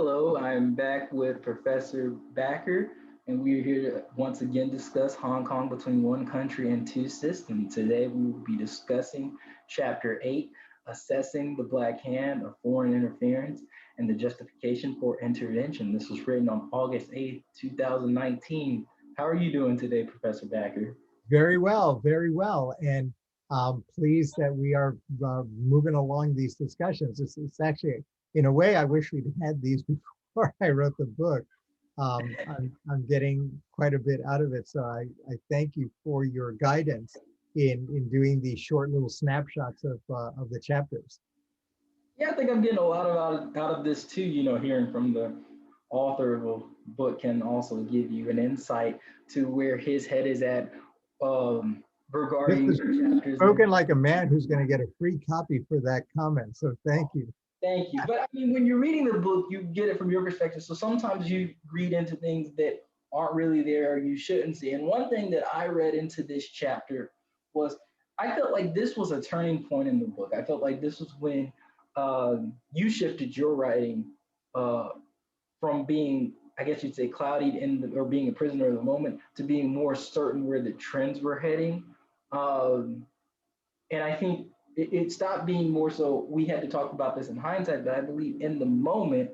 Hello, I'm back with Professor Backer, and we're here to once again discuss Hong Kong between one country and two systems. Today, we will be discussing Chapter 8, Assessing the Black Hand of Foreign Interference and the Justification for Intervention. This was written on August 8th, 2019. How are you doing today, Professor Backer? Very well, very well. And pleased that we are moving along these discussions. It's actually, in a way, I wish we'd had these before I wrote the book. I'm getting quite a bit out of it. So I thank you for your guidance in doing these short little snapshots of the chapters. Yeah, I think I'm getting a lot out of this too. Hearing from the author of a book can also give you an insight to where his head is at This regarding is chapters. spoken like a man who's going to get a free copy for that comment. So thank you. Thank you. But I mean, when you're reading the book, you get it from your perspective. So sometimes you read into things that aren't really there or you shouldn't see. And one thing that I read into this chapter was I felt like this was a turning point in the book. I felt like this was when you shifted your writing uh, from being, I guess you'd say, cloudy or being a prisoner of the moment to being more certain where the trends were heading. Um, and I think it stopped being more so we had to talk about this in hindsight, but I believe in the moment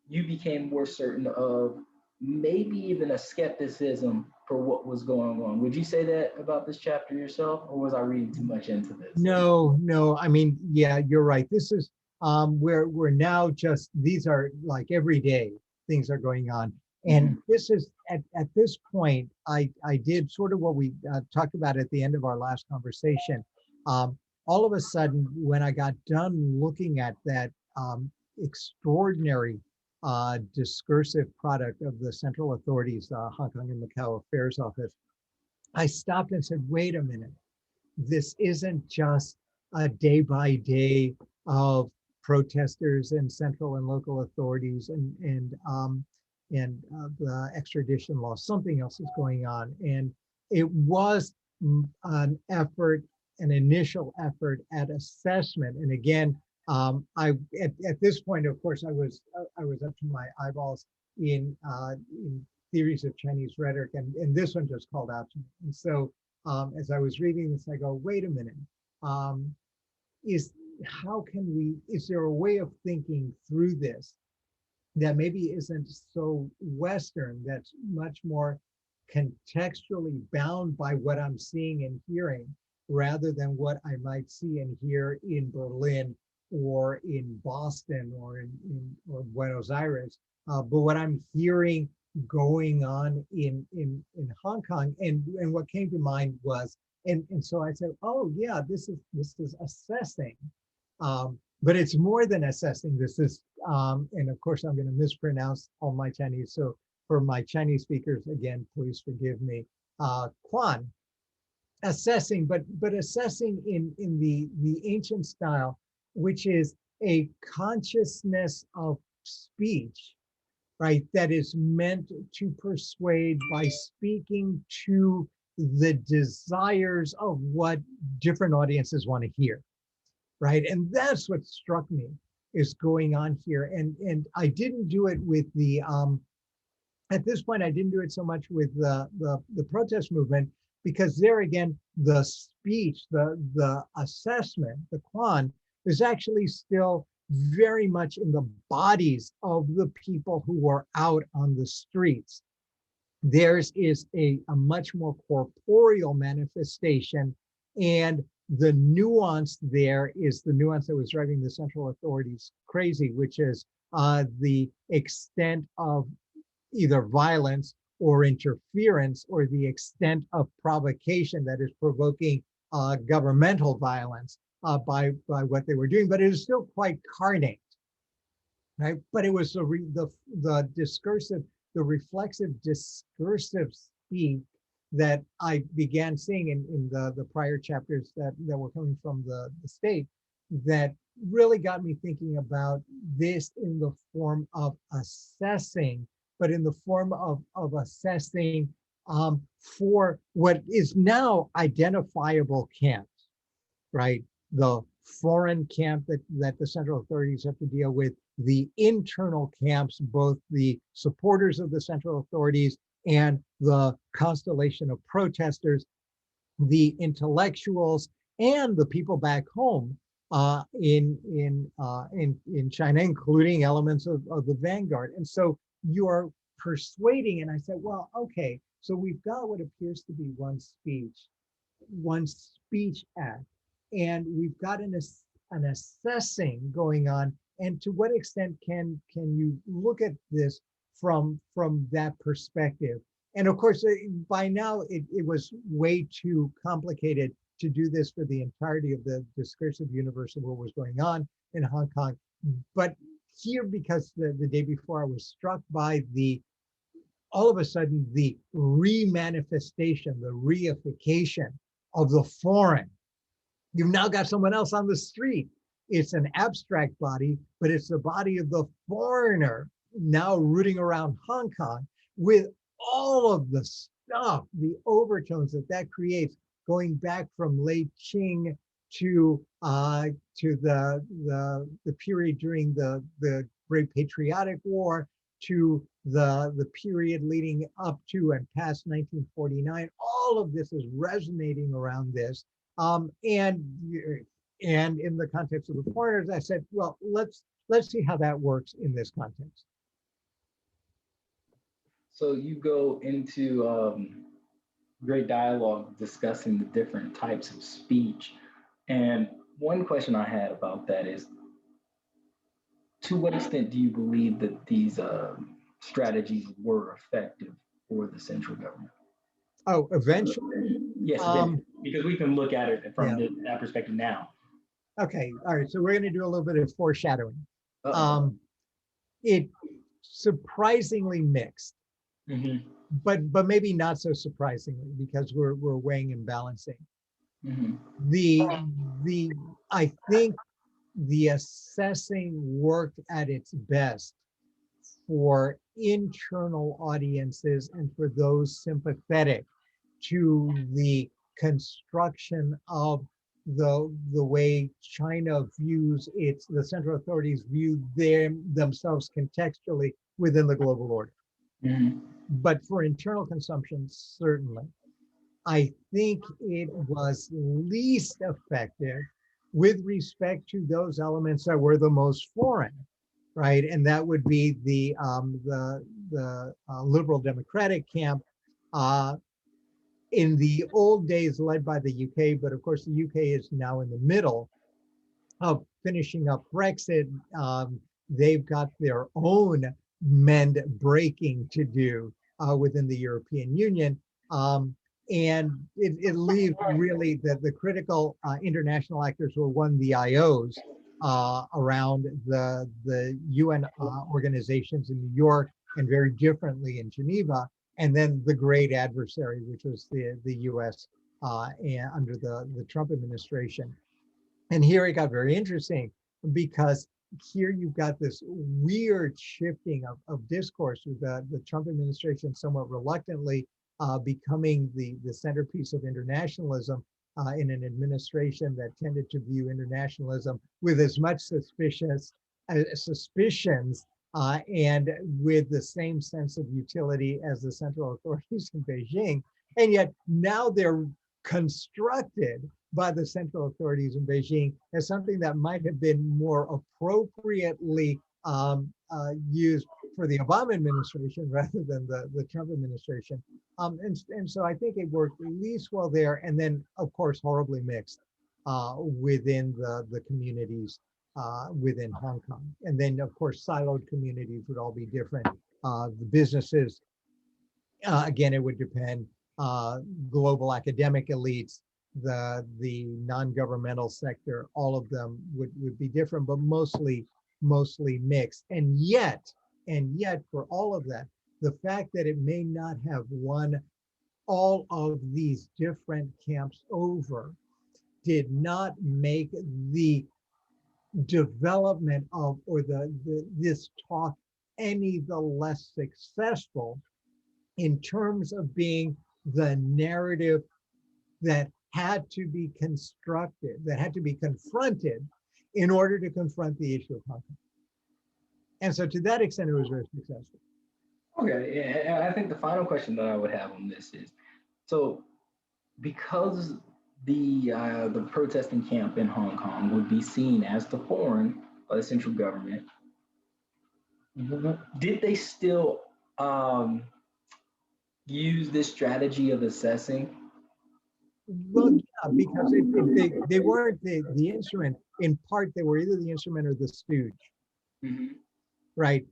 you became more certain of maybe even a skepticism for what was going on. Would you say that about this chapter yourself, or was I reading too much into this? No, no. I mean, yeah, you're right. This is where we're now just these are like every day things are going on. And this is at this point, I did sort of what we talked about at the end of our last conversation. Um, all of a sudden, when I got done looking at that extraordinary discursive product of the Central Authorities, Hong Kong and Macau Affairs Office, I stopped and said, wait a minute, this isn't just a day by day of protesters and central and local authorities and the extradition law. Something else is going on, and it was an effort, an initial effort at assessment. And again, I at this point, of course, I was up to my eyeballs in theories of Chinese rhetoric, and this one just called out to me. And so as I was reading this, I go, wait a minute, um, is is there a way of thinking through this that maybe isn't so Western, that's much more contextually bound by what I'm seeing and hearing, rather than what I might see and hear in Berlin or in Boston or or Buenos Aires, but what I'm hearing going on in Hong Kong. And what came to mind was, and so I said, oh yeah, this is assessing. But it's more than assessing. This is, and of course, I'm going to mispronounce all my Chinese. So for my Chinese speakers, again, please forgive me. Quan, assessing, but assessing in the ancient style, which is a consciousness of speech, right? That is meant to persuade by speaking to the desires of what different audiences want to hear, right? And that's what struck me is going on here. And I didn't do it with the at this point I didn't do it so much with the protest movement, because there again the speech, the assessment, the quan is actually still very much in the bodies of the people who are out on the streets. Theirs is a much more corporeal manifestation, and the nuance there is the nuance that was driving the central authorities crazy, which is the extent of either violence or interference, or the extent of provocation that is provoking governmental violence by what they were doing. But it is still quite carnate, right? But it was the discursive, the reflexive discursive speak that I began seeing in the prior chapters that were coming from the state, that really got me thinking about this in the form of assessing, but in the form of assessing for what is now identifiable camps, right? The foreign camp that the central authorities have to deal with, the internal camps, both the supporters of the central authorities and the constellation of protesters, the intellectuals, and the people back home in China, including elements of the vanguard. And so you are persuading, and I said, well, okay, so we've got what appears to be one speech act, and we've got an assessing going on. And to what extent can you look at this from that perspective? And of course, by now it was way too complicated to do this for the entirety of the discursive universe of what was going on in Hong Kong. But here, because the day before I was struck by all of a sudden, the remanifestation, the reification of the foreign. You've now got someone else on the street. It's an abstract body, but it's the body of the foreigner now rooting around Hong Kong with all of the stuff, the overtones that creates, going back from Lei Qing to the period during the Great Patriotic War, to the period leading up to and past 1949. All of this is resonating around this. And in the context of the foreigners, I said, well, let's see how that works in this context. So you go into great dialogue discussing the different types of speech. And one question I had about that is, to what extent do you believe that these strategies were effective for the central government? Oh, eventually? Yes, because we can look at it from that perspective now. Okay, all right, so we're going to do a little bit of foreshadowing. It surprisingly mixed, but maybe not so surprisingly, because we're weighing and balancing. I think the assessing worked at its best for internal audiences and for those sympathetic to the construction of the way China views the central authorities view themselves contextually within the global order. But for internal consumption, certainly. I think it was least effective with respect to those elements that were the most foreign, right? And that would be the liberal democratic camp, in the old days led by the UK, but of course the UK is now in the middle of finishing up Brexit. They've got their own mend breaking to do within the European Union. And it leaves really the critical international actors who are one, the IOs around the UN organizations in New York and very differently in Geneva, and then the great adversary, which was the US under the Trump administration. And here it got very interesting, because here you've got this weird shifting of discourse with the Trump administration somewhat reluctantly becoming the centerpiece of internationalism in an administration that tended to view internationalism with as much suspicions and with the same sense of utility as the central authorities in Beijing. And yet now they're constructed by the central authorities in Beijing as something that might have been more appropriately used for the Obama administration rather than the Trump administration. And so I think it worked at least well there, and then of course horribly mixed within the communities within Hong Kong. And then of course siloed communities would all be different. The businesses, again, it would depend. Global academic elites, the non-governmental sector, all of them would be different, but mostly mixed. And yet for all of that, the fact that it may not have won all of these different camps over did not make the development of this talk any the less successful in terms of being the narrative that had to be constructed, that had to be confronted in order to confront the issue of Hong Kong. And so to that extent, it was very successful. Okay, yeah, and I think the final question that I would have on this is, so because the protesting camp in Hong Kong would be seen as the foreign by the central government, did they still use this strategy of assessing? Well, yeah, because they weren't the instrument. In part, they were either the instrument or the stooge, Mm-hmm. right?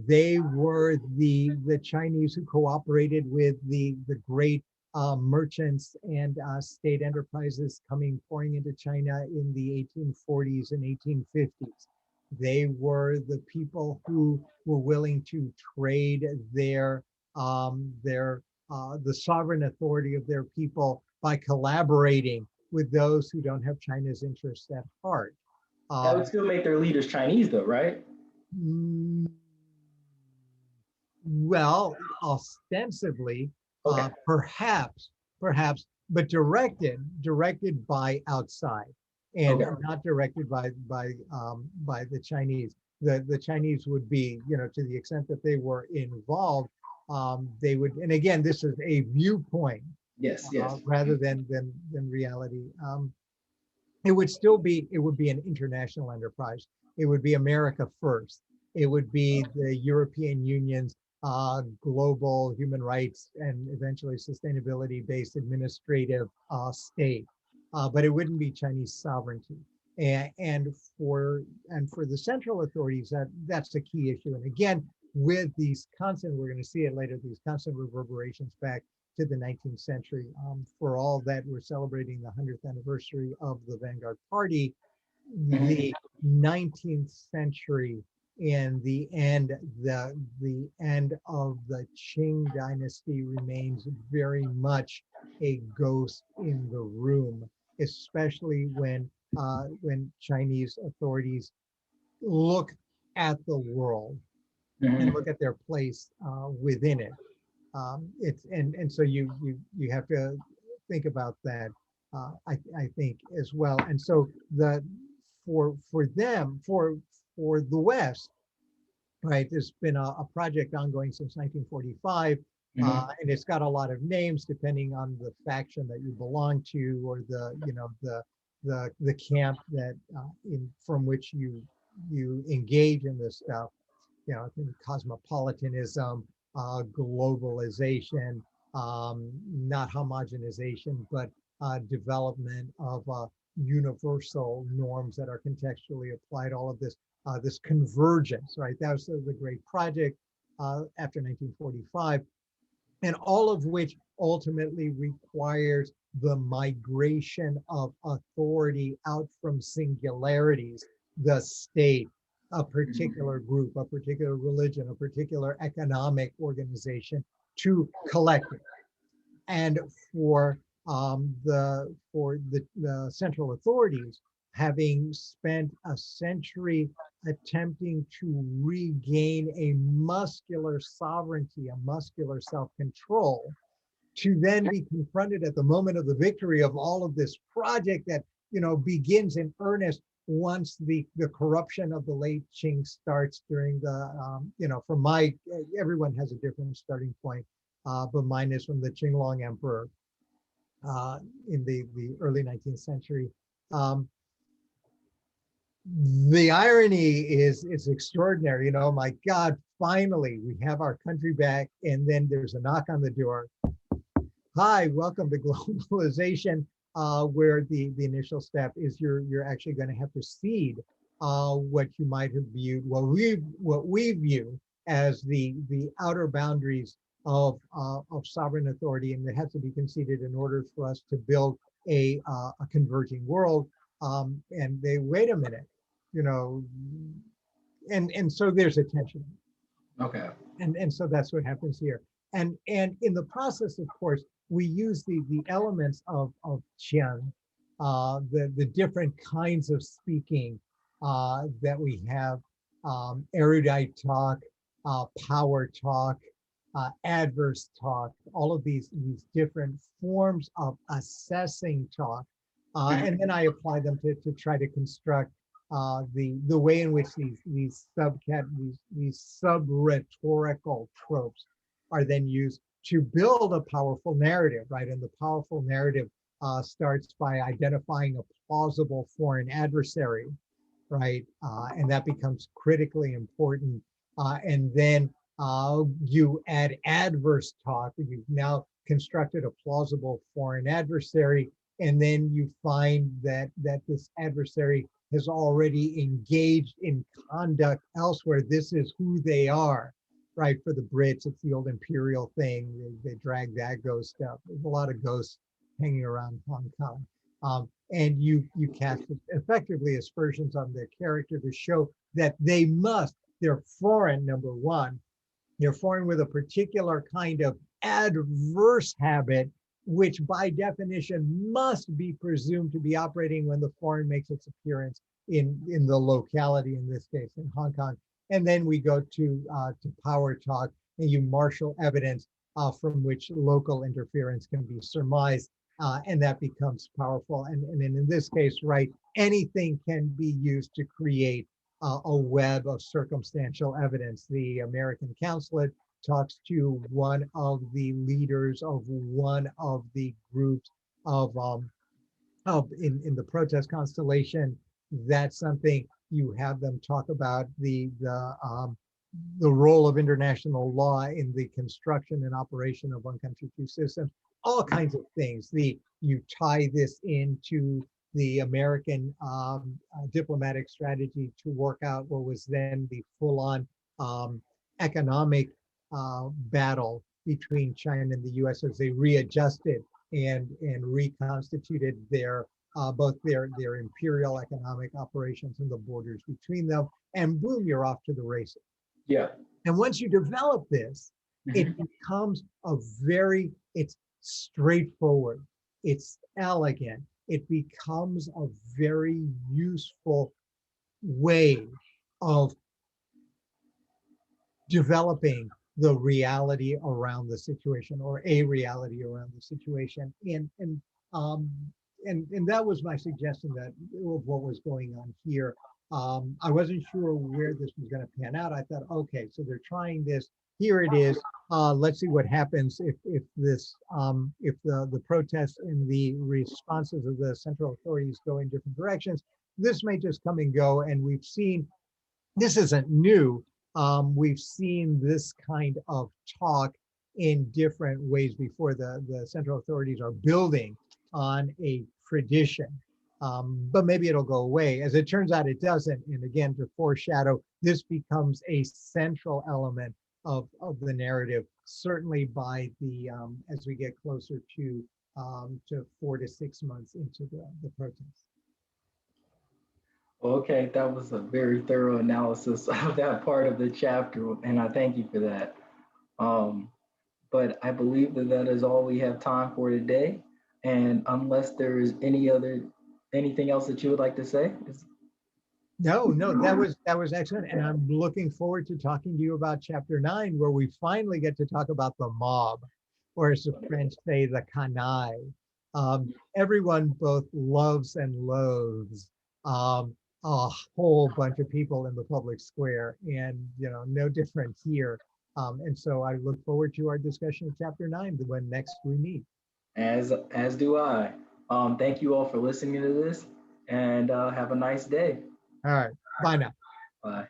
They were the Chinese who cooperated with the great merchants and state enterprises pouring into China in the 1840s and 1850s. They were the people who were willing to trade the sovereign authority of their people by collaborating with those who don't have China's interests at heart. That would Um, still make their leaders Chinese, though, right? mm, well, ostensibly, Okay. perhaps, but directed by outside, and Okay. not directed by the Chinese. The Chinese would be, to the extent that they were involved, they would. And again, this is a viewpoint Yes. Yes. rather than reality. It would be an international enterprise. It would be America first. It would be the European Union's global human rights and eventually sustainability based administrative state. But it wouldn't be Chinese sovereignty. And for the central authorities, that's the key issue. And again, with these constant, we're going to see it later, these constant reverberations back to the 19th century. For all that, we're celebrating the 100th anniversary of the Vanguard Party. Mhm. The 19th century and the end of the Qing dynasty remains very much a ghost in the room, especially when Chinese authorities look at the world and Mhm. look at their place within it. It's and so you have to think about that. I think as well. And so for them for the West, right? There's been a project ongoing since 1945, Mhm. and it's got a lot of names depending on the faction that you belong to or the camp that from which you engage in this stuff. I think cosmopolitanism, globalization, not homogenization, but development of universal norms that are contextually applied. All of this convergence, right? That was the great project after 1945, and all of which ultimately requires the migration of authority out from singularities, the state, a Mhm. particular group, a particular religion, a particular economic organization, to collective. And the central authorities, having spent a century attempting to regain a muscular sovereignty, a muscular self-control, to then be confronted at the moment of the victory of all of this project that begins in earnest once the corruption of the late Qing starts during from my everyone has a different starting point, but mine is from the Qinglong Emperor uh, in the early 19th century. Um, the irony is extraordinary. My God, finally we have our country back, and then there's a knock on the door. Hi, welcome to globalization, where the initial step is you're actually going to have to cede what you might have viewed, what we view as the outer boundaries of sovereign authority, and it has to be conceded in order for us to build a converging world. And they wait a minute, you know, and so there's a tension, Okay. and so that's what happens here. And in the process, of course, we use the elements of Qian, the different kinds of speaking that we have, erudite talk, power talk, adverse talk, all of these different forms of assessing talk. And then I apply them to try to construct the way in which these sub-rhetorical tropes are then used to build a powerful narrative, right? And the powerful narrative starts by identifying a plausible foreign adversary, right? And that becomes critically important. And then you add adverse talk. You've now constructed a plausible foreign adversary, and then you find that this adversary has already engaged in conduct elsewhere. This is who they are, right? For the Brits, it's the old imperial thing. They drag that ghost up. There's a lot of ghosts hanging around Hong Kong. And you cast effectively aspersions on their character to show that they're foreign, number one. They're foreign with a particular kind of adverse habit, which by definition must be presumed to be operating when the foreign makes its appearance in the locality, in this case, in Hong Kong. And then we go to power talk, and you marshal evidence from which local interference can be surmised. And that becomes powerful. And in this case, right, anything can be used to create a web of circumstantial evidence. The American consulate talks to one of the leaders of one of the groups of in the protest constellation. That's something you have them talk about the role of international law in the construction and operation of one country, two systems, all kinds of things. You tie this into the American diplomatic strategy to work out what was then the full-on economic battle between China and the US as they readjusted and reconstituted their both their imperial economic operations and the borders between them, and boom, you're off to the races. Yeah. And once you develop this, it becomes it's straightforward, it's elegant, it becomes a very useful way of developing the reality around the situation, or a reality around the situation. And that was my suggestion of what was going on here. I wasn't sure where this was going to pan out. I thought, okay, so they're trying this. Here it is. Let's see what happens if the protests and the responses of the central authorities go in different directions. This may just come and go, and we've seen this isn't new. We've seen this kind of talk in different ways before. The central authorities are building on a tradition, but maybe it'll go away. As it turns out, it doesn't. And again, to foreshadow, this becomes a central element of the narrative, certainly by the as we get closer to 4 to 6 months into the protests. Okay, that was a very thorough analysis of that part of the chapter, and I thank you for that. But I believe that is all we have time for today. And unless there is anything else that you would like to say? No, that was excellent, and I'm looking forward to talking to you about chapter 9, where we finally get to talk about the mob, or as the French say, the canaille. Everyone both loves and loathes a whole bunch of people in the public square, and no different here. And so I look forward to our discussion of chapter 9 when next we meet. As do I. Thank you all for listening to this, and have a nice day. All right. Bye now. Bye.